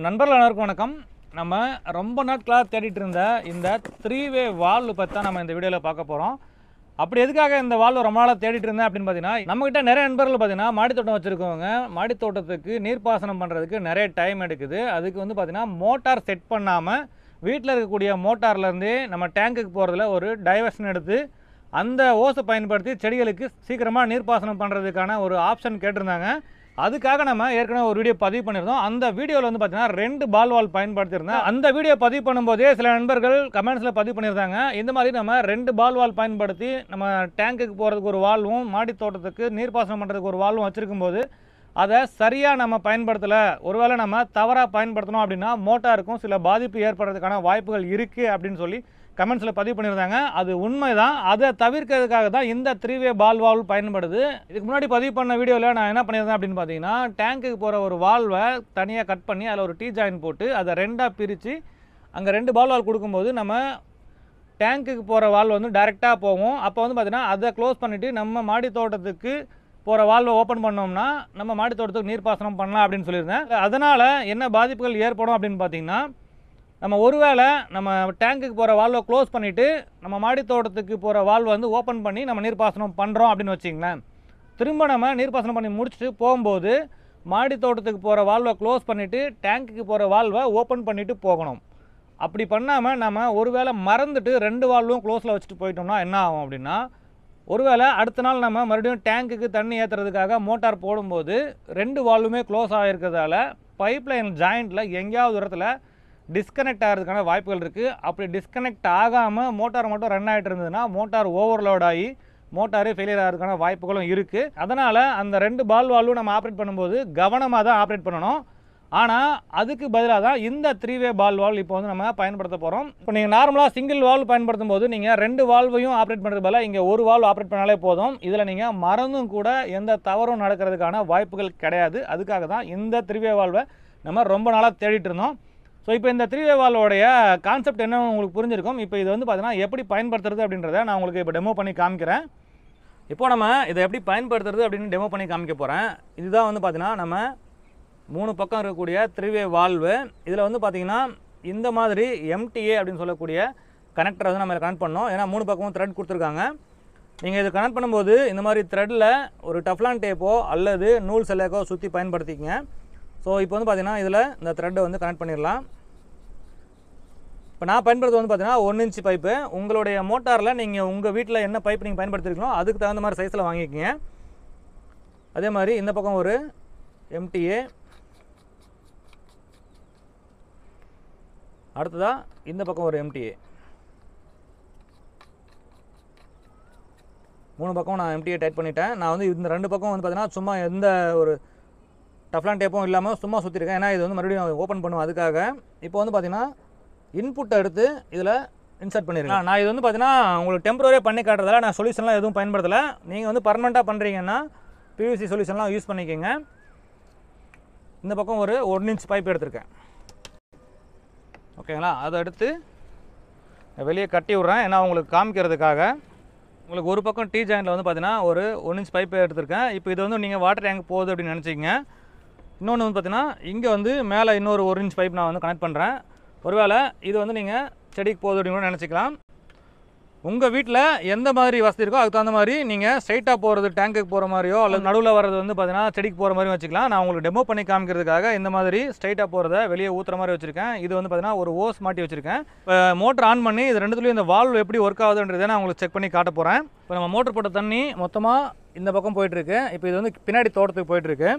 நண்பர்கள் அனைவருக்கும் வணக்கம். நம்ம ரொம்ப நாட்களாக தேடிட்டு இருந்த இந்த 3-வே வால்வு பற்றி தான் நம்ம இந்த வீடியோவில் பார்க்க போகிறோம். அப்படி எதுக்காக இந்த வால்வு ரொம்ப நாளாக தேடிட்டு இருந்தேன் அப்படின்னு பார்த்தீங்கன்னா, நம்மகிட்ட நிறைய நண்பர்கள் பார்த்தீங்கன்னா மாடித்தோட்டம் வச்சுருக்கவங்க மாடித்தோட்டத்துக்கு நீர்ப்பாசனம் பண்ணுறதுக்கு நிறைய டைம் எடுக்குது. அதுக்கு வந்து பார்த்தீங்கன்னா மோட்டார் செட் பண்ணாமல் வீட்டில் இருக்கக்கூடிய மோட்டார்லேருந்தே நம்ம டேங்குக்கு போகிறதுல ஒரு டைவர்ஷன் எடுத்து அந்த ஓஸை பயன்படுத்தி செடிகளுக்கு சீக்கிரமாக நீர்ப்பாசனம் பண்ணுறதுக்கான ஒரு ஆப்ஷன் கேட்டிருந்தாங்க. அதுக்காக நம்ம ஏற்கனவே ஒரு வீடியோ பதிவு பண்ணியிருந்தோம். அந்த வீடியோவில் வந்து பார்த்தீங்கன்னா 2 பால் வால் பயன்படுத்தியிருந்தேன். அந்த வீடியோ பதிவு பண்ணும்போதே சில நண்பர்கள் கமெண்ட்ஸில் பதிவு பண்ணியிருந்தாங்க, இந்த மாதிரி நம்ம 2 பால் வால் பயன்படுத்தி நம்ம டேங்குக்கு போகிறதுக்கு ஒரு வால்வும் மாடி தோட்டத்துக்கு நீர்ப்பாசனம் பண்ணுறதுக்கு ஒரு வால்வும் வச்சுருக்கும்போது அதை சரியாக நம்ம பயன்படுத்தலை, ஒருவேளை நம்ம தவறாக பயன்படுத்தணும் அப்படின்னா மோட்டாருக்கும் சில பாதிப்பு ஏற்படுறதுக்கான வாய்ப்புகள் இருக்குது அப்படின்னு சொல்லி கமெண்ட்ஸில் பதிவு பண்ணியிருந்தாங்க. அது உண்மைதான். அதை தவிர்க்கிறதுக்காக தான் இந்த 3-வே பால் வால்வ் பயன்படுது. இதுக்கு முன்னாடி பதிவு பண்ண வீடியோவில் நான் என்ன பண்ணியிருந்தேன் அப்படின்னு பார்த்தீங்கன்னா, டேங்குக்கு போகிற ஒரு வால்வை தனியாக கட் பண்ணி அதில் ஒரு டீ ஜாயின் போட்டு அதை 2ஆக பிரித்து அங்கே 2 பால் வால்வ் கொடுக்கும்போது நம்ம டேங்குக்கு போகிற வால்வ் வந்து டைரெக்டாக போகும். அப்போ வந்து பார்த்திங்கன்னா அதை க்ளோஸ் பண்ணிவிட்டு நம்ம மாடி தோட்டத்துக்கு போகிற வால்வை ஓப்பன் பண்ணோம்னா நம்ம மாடி தோட்டத்துக்கு நீர்ப்பாசனம் பண்ணலாம் அப்படின்னு சொல்லியிருந்தேன். அதனால் என்ன பாதிப்புகள் ஏற்படும் அப்படின்னு பார்த்தீங்கன்னா, நம்ம ஒருவேளை நம்ம டேங்குக்கு போகிற வால்வை க்ளோஸ் பண்ணிவிட்டு நம்ம மாடி தோட்டத்துக்கு போகிற வால்வை வந்து ஓப்பன் பண்ணி நம்ம நீர்ப்பாசனம் பண்ணுறோம் அப்படின்னு வச்சிங்களேன், திரும்ப நம்ம நீர்ப்பாசனம் பண்ணி முடிச்சுட்டு போகும்போது மாடி தோட்டத்துக்கு போகிற வால்வை க்ளோஸ் பண்ணிவிட்டு டேங்குக்கு போகிற வால்வை ஓப்பன் பண்ணிவிட்டு போகணும். அப்படி பண்ணாமல் நம்ம ஒருவேளை மறந்துட்டு 2 வால்வும் க்ளோஸில் வச்சுட்டு போயிட்டோம்னா என்ன ஆகும் அப்படின்னா, ஒருவேளை அடுத்த நாள் நம்ம மறுபடியும் டேங்குக்கு தண்ணி ஏற்றுறதுக்காக மோட்டார் போடும்போது 2 வால்வுமே க்ளோஸ் ஆகிருக்கிறதால பைப்லைன் ஜாயிண்ட்டில் எங்கேயாவது இடத்துல டிஸ்கனெக்ட் ஆகிறதுக்கான வாய்ப்புகள் இருக்குது. அப்படி டிஸ்கனெக்ட் ஆகாமல் மோட்டார் மட்டும் ரன் ஆகிட்டு இருந்ததுன்னா மோட்டார் ஓவர்லோட் ஆகி மோட்டாரே ஃபெயிலியர் ஆகிறதுக்கான வாய்ப்புகளும் இருக்குது. அதனால் அந்த 2 பால் வால்வும் நம்ம ஆப்ரேட் பண்ணும்போது கவனமாக தான் ஆப்ரேட் பண்ணணும். ஆனால் அதுக்கு பதிலாக தான் இந்த 3-வே பால் வால்வ் இப்போ வந்து நம்ம பயன்படுத்த போகிறோம். இப்போ நீங்கள் நார்மலாக சிங்கிள் வால்வ் பயன்படுத்தும் போது நீங்கள் 2 வால்வையும் ஆப்ரேட் பண்ணுறது பதிலாக இங்கே ஒரு வால்வ் ஆப்ரேட் பண்ணாலே போதும். இதில் நீங்கள் மறந்தும் கூட எந்த தவறும் நடக்கிறதுக்கான வாய்ப்புகள் கிடையாது. அதுக்காக தான் இந்த 3-வே வால்வை நம்ம ரொம்ப நாளாக தேடிட்டு இருந்தோம். ஸோ இப்போ இந்த 3-வே வால்வோடைய கான்செப்ட் என்னன்னு உங்களுக்கு புரிஞ்சிருக்கும். இப்போ இது வந்து பார்த்தீங்கன்னா எப்படி பயன்படுத்துறது அப்படின்றத நான் உங்களுக்கு இப்போ டெமோ பண்ணி காமிக்கிறேன். இப்போ நம்ம இதை எப்படி பயன்படுத்துறது அப்படின்னு டெமோ பண்ணி காமிக்க போகிறேன். இதுதான் வந்து பார்த்தீங்கன்னா நம்ம 3 பக்கம் இருக்கக்கூடிய 3-வே வால்வு. இதில் வந்து பார்த்தீங்கன்னா இந்த மாதிரி MTA அப்படின்னு சொல்லக்கூடிய கனெக்டரை வந்து நம்ம கனெக்ட் பண்ணோம். ஏன்னா 3 பக்கமும் த்ரெட் கொடுத்துருக்காங்க. நீங்கள் இதை கனெக்ட் பண்ணும்போது இந்த மாதிரி த்ரெட்டில் ஒரு டஃப்லான் டேப்போ அல்லது நூல் செல்லைக்கோ சுற்றி பயன்படுத்திக்கங்க. ஸோ இப்போ வந்து பார்த்தீங்கன்னா இதில் இந்த த்ரெட்டை வந்து கனெக்ட் பண்ணிடலாம். இப்போ நான் பயன்படுத்துறது வந்து பார்த்தீங்கன்னா 1 இன்ச் பைப்பு. உங்களுடைய மோட்டாரில் நீங்கள் உங்கள் வீட்டில் என்ன பைப் நீங்கள் பயன்படுத்திருக்கீங்களோ அதுக்கு தகுந்த மாதிரி சைஸில் வாங்கிக்கோங்க. அதே மாதிரி இந்த பக்கம் ஒரு MTA, அடுத்ததாக இந்த பக்கம் ஒரு MTA. 3 பக்கம் நான் MTA டைட் பண்ணிட்டேன். நான் வந்து இந்த 2 பக்கம் வந்து பார்த்தீங்கன்னா சும்மா எந்த ஒரு டஃப்லான் டேப்பும் இல்லாமல் சும்மா சுற்றிருக்கேன். ஏன்னா இது வந்து மறுபடியும் ஓப்பன் பண்ணுவோம் அதுக்காக. இப்போ வந்து பார்த்தீங்கன்னா இன்புட்டை எடுத்து இதில் இன்சர்ட் பண்ணிடுங்க. நான் இது வந்து பார்த்தீங்கன்னா உங்களுக்கு டெம்பரரியாக பண்ணி காட்டுறதால நான் சொல்யூஷன்லாம் எதுவும் பயன்படுத்தலை. நீங்கள் வந்து பர்மனெண்ட்டாக பண்ணுறீங்கன்னா PVC சொல்யூஷன்லாம் யூஸ் பண்ணிக்கோங்க. இந்த பக்கம் ஒரு 1 இன்ச் பைப் எடுத்திருக்கேன். ஓகேங்களா, அதை எடுத்து வெளியே கட்டி விட்றேன். ஏன்னா உங்களுக்கு காமிக்கிறதுக்காக. உங்களுக்கு ஒரு பக்கம் டீ ஜாயிண்டில் வந்து பார்த்தீங்கன்னா ஒரு 1 இன்ச் பைப்பை எடுத்திருக்கேன். இப்போ இது வந்து நீங்கள் வாட்டர் டேங்க் போகுது அப்படின்னு நினச்சிக்கங்க. இன்னொன்று வந்து பார்த்தீங்கன்னா இங்கே வந்து மேலே இன்னொரு 1 இன்ச் பைப் நான் வந்து கனெக்ட் பண்ணுறேன். ஒருவேளை இது வந்து நீங்கள் செடிக்கு போகுது அப்படின்னு கூட நினச்சிக்கலாம். உங்கள் வீட்டில் எந்த மாதிரி வசதி இருக்கோ அதுக்கு தகுந்த மாதிரி நீங்கள் ஸ்ட்ரைட்டாக போகிறது டேங்குக்கு போகிற மாதிரியோ அல்லது நடுவில் வர்றது வந்து பார்த்தீங்கன்னா செடிக்கு போகிற மாதிரி வச்சுக்கலாம். நான் உங்களுக்கு டெமோ பண்ணி காமிக்கிறதுக்காக இந்த மாதிரி ஸ்ட்ரைட்டாக போகிறத வெளியே ஊற்றுற மாதிரி வச்சுருக்கேன். இது வந்து பார்த்தீங்கன்னா ஒரு ஓஸ் மாட்டி வச்சுருக்கேன். இப்போ மோட்டர் ஆன் பண்ணி இது ரெண்டுத்துலேயும் இந்த வால்வ் எப்படி ஒர்க் ஆகுதுன்றதை நான் உங்களுக்கு செக் பண்ணி காட்ட போகிறேன். இப்போ நம்ம மோட்டர் போட்ட தண்ணி மொத்தமாக இந்த பக்கம் போயிட்டுருக்கு. இப்போ இது வந்து பின்னாடி தோட்டத்துக்கு போயிட்டுருக்கு.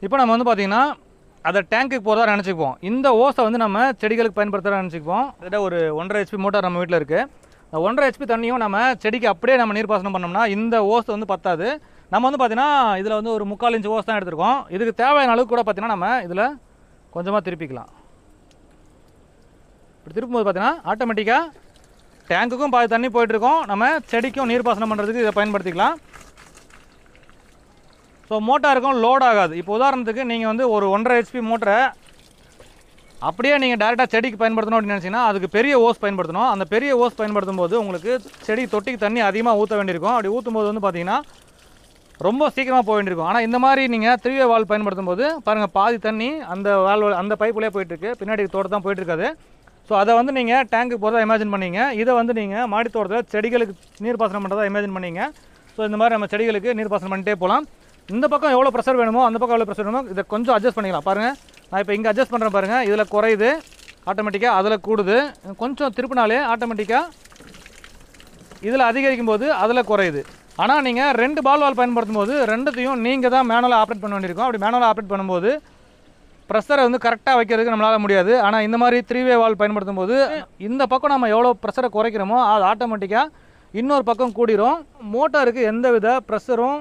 இப்போ நம்ம வந்து பார்த்திங்கன்னா அதை டேங்குக்கு போகிறதா நினச்சிக்குவோம். இந்த ஓஸை வந்து நம்ம செடிகளுக்கு பயன்படுத்துகிறதா நினச்சிக்குவோம். கிட்ட ஒரு 1.5 HP மோட்டார் நம்ம வீட்டில் இருக்குது. இந்த 1.5 HP தண்ணியும் நம்ம செடிக்கு அப்படியே நம்ம நீர்ப்பாசனம் பண்ணோம்னா இந்த ஓஸ் வந்து பத்தாது. நம்ம வந்து பார்த்திங்கன்னா இதில் வந்து ஒரு 3/4 இன்ச் ஓஸ் தான் எடுத்துருக்கோம். இதுக்கு தேவையான அளவுக்கு கூட பார்த்திங்கன்னா நம்ம இதில் கொஞ்சமாக திருப்பிக்கலாம். இப்படி திருப்பும்போது பார்த்திங்கன்னா ஆட்டோமேட்டிக்காக டேங்குக்கும் பாதி தண்ணி போயிட்டுருக்கோம். நம்ம செடிக்கும் நீர்ப்பாசனம் பண்ணுறதுக்கு இதை பயன்படுத்திக்கலாம். ஸோ மோட்டாருக்கும் லோட் ஆகாது. இப்போ உதாரணத்துக்கு நீங்கள் வந்து ஒரு 1.5 HP மோட்டரை அப்படியே நீங்கள் டேரெக்டாக செடிக்கு பயன்படுத்தணும் அப்படின்னு நினச்சிங்கன்னா அதுக்கு பெரிய ஓஸ் பயன்படுத்தணும். அந்த பெரிய ஓஸ் பயன்படுத்தும் போது உங்களுக்கு செடி தொட்டிக்கு தண்ணி அதிகமாக ஊற்ற வேண்டியிருக்கும். அப்படி ஊற்றும் போது வந்து பார்த்திங்கன்னா ரொம்ப சீக்கிரமாக போக வேண்டியிருக்கும். ஆனால் இந்த மாதிரி நீங்கள் 3-வே வால் பயன்படுத்தும் போது பாருங்கள், பாதி தண்ணி அந்த அந்த பைப்புலேயே போயிட்டுருக்கு, பின்னாடி தோட்டம் தான் போயிட்டுருக்காது. ஸோ அதை வந்து நீங்கள் டேங்க்கு போகிறதா இமேஜின் பண்ணிங்க. இதை வந்து நீங்கள் மாடி தோட்டத்தில் செடிகளுக்கு நீர் பாசனம் பண்ணுறதா இமேஜின் பண்ணிங்க. ஸோ இந்த மாதிரி நம்ம செடிகளுக்கு நீர் பாசனம் பண்ணிட்டே போகலாம். இந்த பக்கம் எவ்வளோ ப்ரெஷர் வேணுமோ அந்த பக்கம் எவ்வளோ ப்ரெஷர் வேணுமோ இதை கொஞ்சம் அட்ஜஸ்ட் பண்ணிக்கலாம். பாருங்கள், நான் இப்போ இங்கே அட்ஜஸ்ட் பண்ணுறேன் பாருங்கள், இதில் குறையுது ஆட்டோமேட்டிக்காக, அதில் கூடுது. கொஞ்சம் திருப்பினாலே ஆட்டோமேட்டிக்காக இதில் அதிகரிக்கும் போது அதில் குறையுது. ஆனால் நீங்கள் 2 பால் வால் பயன்படுத்தும் போது ரெண்டுத்தையும் நீங்கள் தான் மேனுவலாக ஆப்ரேட் பண்ண வேண்டியிருக்கும். அப்படி மேனுவலாக ஆப்ரேட் பண்ணும்போது ப்ரெஷரை வந்து கரெக்டாக வைக்கிறதுக்கு நம்மளால் முடியாது. ஆனால் இந்த மாதிரி 3-வே வால் பயன்படுத்தும் போது இந்த பக்கம் நம்ம எவ்வளோ ப்ரெஷரை குறைக்கிறோமோ அது ஆட்டோமேட்டிக்காக இன்னொரு பக்கம் கூடிரும். மோட்டாருக்கு எந்த வித ப்ரெஷரும்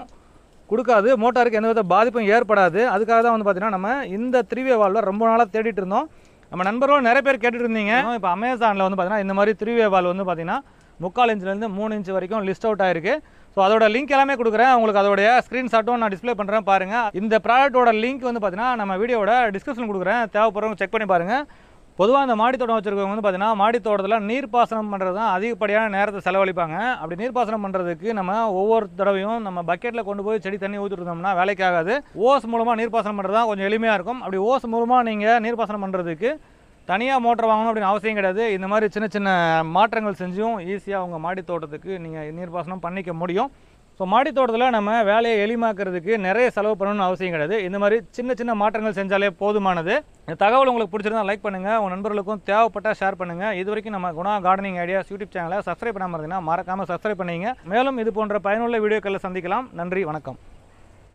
கொடுக்காது, மோட்டாருக்கு எந்த வித பாதிப்பும் ஏற்படாது. அதுக்காக தான் வந்து பார்த்திங்கன்னா நம்ம இந்த 3-வே வால்வில் ரொம்ப நாளாக தேடிட்டு இருந்தோம். நம்ம நண்பர்களும் நிறைய பேர் கேட்டுட்டு இருந்தீங்க. இப்போ அமேசானில் வந்து பார்த்திங்கன்னா இந்த மாதிரி 3-வே வால் வந்து பார்த்திங்கன்னா 3/4 இன்ச்சிலேருந்து 3 இன்ச் வரைக்கும் லிஸ்ட் அவுட் ஆயிருக்கு. ஸோ அதோட லிங்க் எல்லாமே கொடுக்குறேன், உங்களுக்கு அதோடைய ஸ்க்ரீன்ஷாட்டும் நான் டிஸ்பிளே பண்ணுறேன் பாருங்கள். இந்த ப்ராடக்ட்டோட லிங்க் வந்து பார்த்தீங்கன்னா நம்ம வீடியோட டிஸ்கிரிப்ஷன் கொடுக்குறேன், தேவைப்படுறவங்க செக் பண்ணி பாருங்கள். பொதுவாக இந்த மாடி தோட்டம் வச்சுருக்கவங்க வந்து பார்த்தீங்கன்னா மாடி தோட்டத்தில் நீர் பாசனம் பண்ணுறது தான் அதிகப்படியான நேரத்தை செலவழிப்பாங்க. அப்படி நீர் பாசனம் பண்ணுறதுக்கு நம்ம ஒவ்வொரு தடவையும் நம்ம பக்கெட்டில் கொண்டு போய் செடி தண்ணி ஊற்றிட்டு இருந்தோம்னா வேலைக்கு ஆகாது. ஓஸ் மூலமாக நீர் பாசனம் பண்ணுறது தான் கொஞ்சம் எளிமையாக இருக்கும். அப்படி ஓஸ் மூலமாக நீங்கள் நீர் பாசனம் பண்ணுறதுக்கு தனியாக மோட்டர் வாங்கணும் அப்படின்னு அவசியம் கிடையாது. இந்த மாதிரி சின்ன சின்ன மாற்றங்கள் செஞ்சும் ஈஸியாக உங்கள் மாடி தோட்டத்துக்கு நீங்கள் நீர்ப்பாசனம் பண்ணிக்க முடியும். ஸோ மாடி தோட்டத்தில் நம்ம வேலையை எளிமாக்கிறதுக்கு நிறைய செலவு பண்ணணும்னு அவசியம் கிடையாது. இந்த மாதிரி சின்ன சின்ன மாற்றங்கள் செஞ்சாலே போதுமானது. இந்த தகவல் உங்களுக்கு பிடிச்சிருந்தா லைக் பண்ணுங்கள், உங்கள் நண்பர்களுக்கும் தேவைப்பட்டால் ஷேர் பண்ணுங்கள். இது வரைக்கும் நம்ம குணா கார்டனிங் ஐடியாஸ் யூடியூப் சேனலை சப்ஸ்கிரைப் பண்ணாமல் இருந்தீங்கன்னா மறக்காமல் சப்ஸ்கிரைப் பண்ணிங்க. மேலும் இது போன்ற பயனுள்ள வீடியோக்களை சந்திக்கலாம். நன்றி, வணக்கம்.